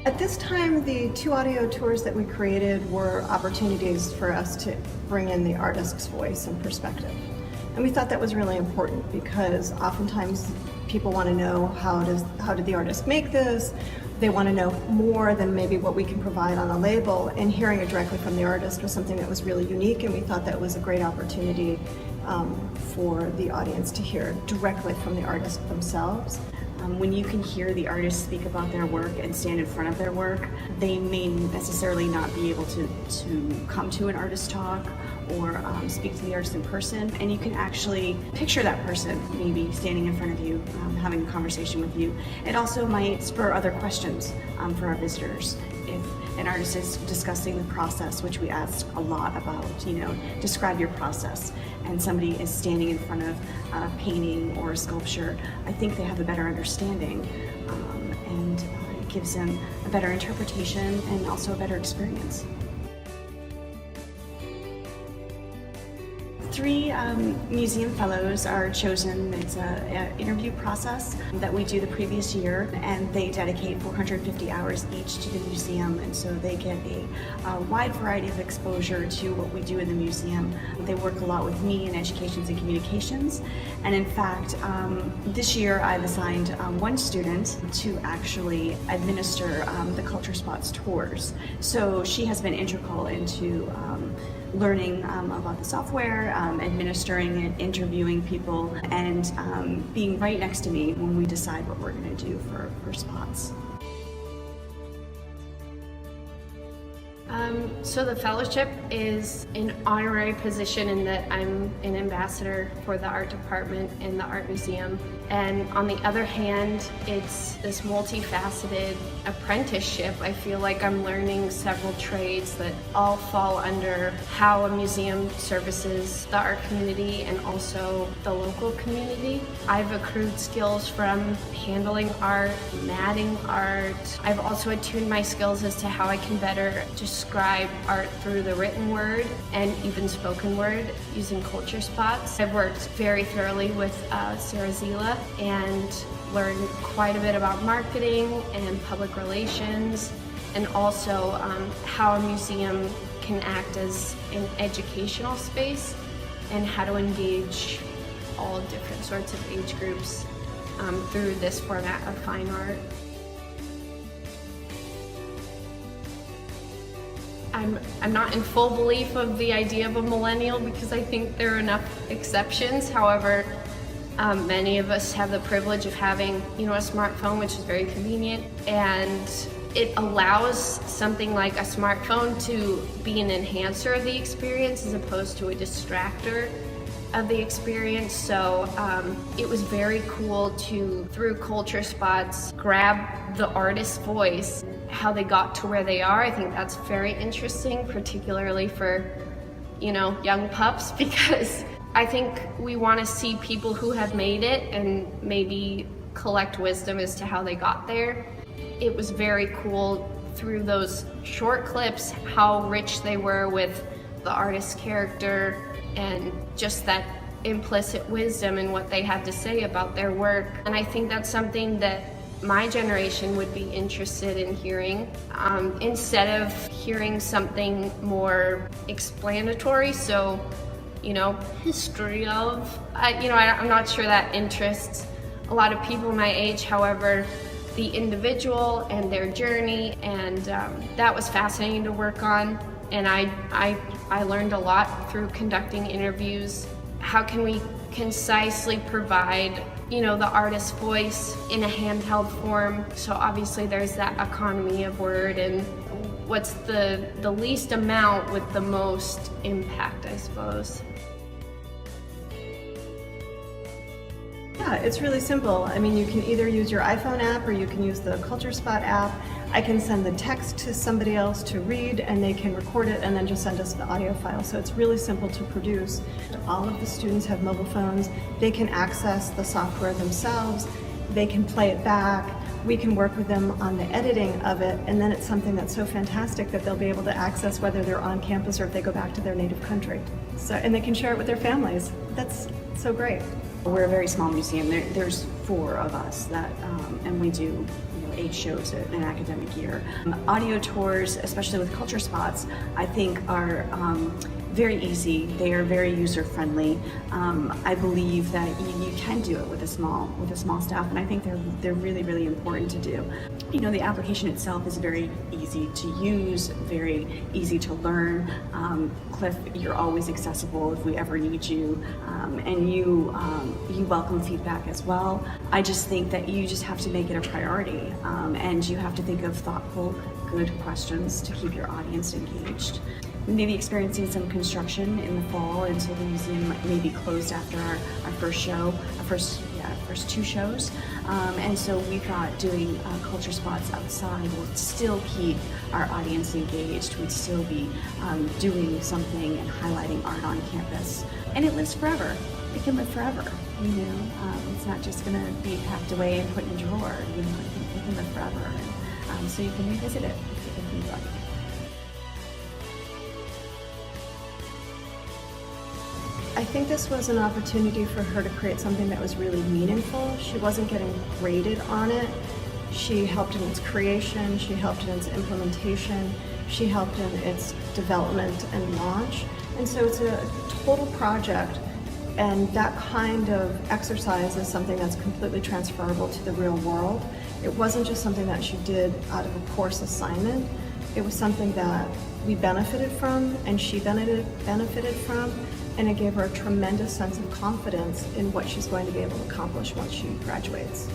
At this time, the 2 audio tours that we created were opportunities for us to bring in the artist's voice and perspective. And we thought that was really important because oftentimes people want to know how did the artist make this? They want to know more than maybe what we can provide on a label, and hearing it directly from the artist was something that was really unique, and we thought that was a great opportunity for the audience to hear directly from the artist themselves. When you can hear the artist speak about their work and stand in front of their work, they may necessarily not be able to come to an artist talk or speak to the artist in person, and you can actually picture that person maybe standing in front of you, having a conversation with you. It also might spur other questions for our visitors. If an artist is discussing the process, which we ask a lot about, describe your process, and somebody is standing in front of a painting or a sculpture, I think they have a better understanding, and it gives them a better interpretation and also a better experience. 3 museum fellows are chosen. It's an interview process that we do the previous year, and they dedicate 450 hours each to the museum, and so they get a wide variety of exposure to what we do in the museum. They work a lot with me in educations and communications, and in fact, this year I've assigned one student to actually administer the CultureSpots tours. So she has been integral into learning about the software, administering it, interviewing people, and being right next to me when we decide what we're going to do for spots. So the fellowship is an honorary position in that I'm an ambassador for the art department in the art museum. And on the other hand, it's this multifaceted apprenticeship. I feel like I'm learning several trades that all fall under how a museum services the art community and also the local community. I've accrued skills from handling art, matting art. I've also attuned my skills as to how I can better describe art through the written word and even spoken word using CultureSpots. I've worked very thoroughly with Sarah Zila and learned quite a bit about marketing and public relations, and also how a museum can act as an educational space and how to engage all different sorts of age groups through this format of fine art. I'm not in full belief of the idea of a millennial because I think there are enough exceptions. However, many of us have the privilege of having, a smartphone, which is very convenient, and it allows something like a smartphone to be an enhancer of the experience as opposed to a distractor of the experience. So it was very cool to, through CultureSpots, grab the artist's voice, how they got to where they are. I think that's very interesting, particularly for, young pups, because I think we want to see people who have made it and maybe collect wisdom as to how they got there. It was very cool through those short clips how rich they were with the artist's character and just that implicit wisdom in what they had to say about their work. And I think that's something that my generation would be interested in hearing, instead of hearing something more explanatory. So, history of, I'm not sure that interests a lot of people my age. However, the individual and their journey, and that was fascinating to work on. And I learned a lot through conducting interviews. How can we concisely provide, the artist's voice in a handheld form? So obviously there's that economy of word and what's the least amount with the most impact, I suppose. Yeah, it's really simple. I mean, you can either use your iPhone app or you can use the CultureSpot app. I can send the text to somebody else to read, and they can record it and then just send us the audio file. So it's really simple to produce. All of the students have mobile phones. They can access the software themselves. They can play it back. We can work with them on the editing of it, and then it's something that's so fantastic that they'll be able to access whether they're on campus or if they go back to their native country. So, and they can share it with their families. That's so great. We're a very small museum. There's 4 of us that, and we do 8 shows in an academic year. Audio tours, especially with CultureSpots, I think are very easy. They are very user-friendly. I believe that you can do it with a small staff, and I think they're really, really important to do. You know, the application itself is very easy to use, very easy to learn. Cliff, you're always accessible if we ever need you, and you welcome feedback as well. I just think that you just have to make it a priority, and you have to think of thoughtful, good questions to keep your audience engaged. We may be experiencing some construction in the fall, and so the museum may be closed after our first 2 shows. And so we thought doing CultureSpots outside will still keep our audience engaged. We'd still be doing something and highlighting art on campus. And it lives forever. It can live forever, you know. It's not just going to be packed away and put in a drawer. You know, it can live forever. And, so you can revisit it if you'd like. I think this was an opportunity for her to create something that was really meaningful. She wasn't getting graded on it. She helped in its creation, she helped in its implementation, she helped in its development and launch. And so it's a total project, and that kind of exercise is something that's completely transferable to the real world. It wasn't just something that she did out of a course assignment. It was something that we benefited from, and she benefited from, and it gave her a tremendous sense of confidence in what she's going to be able to accomplish once she graduates.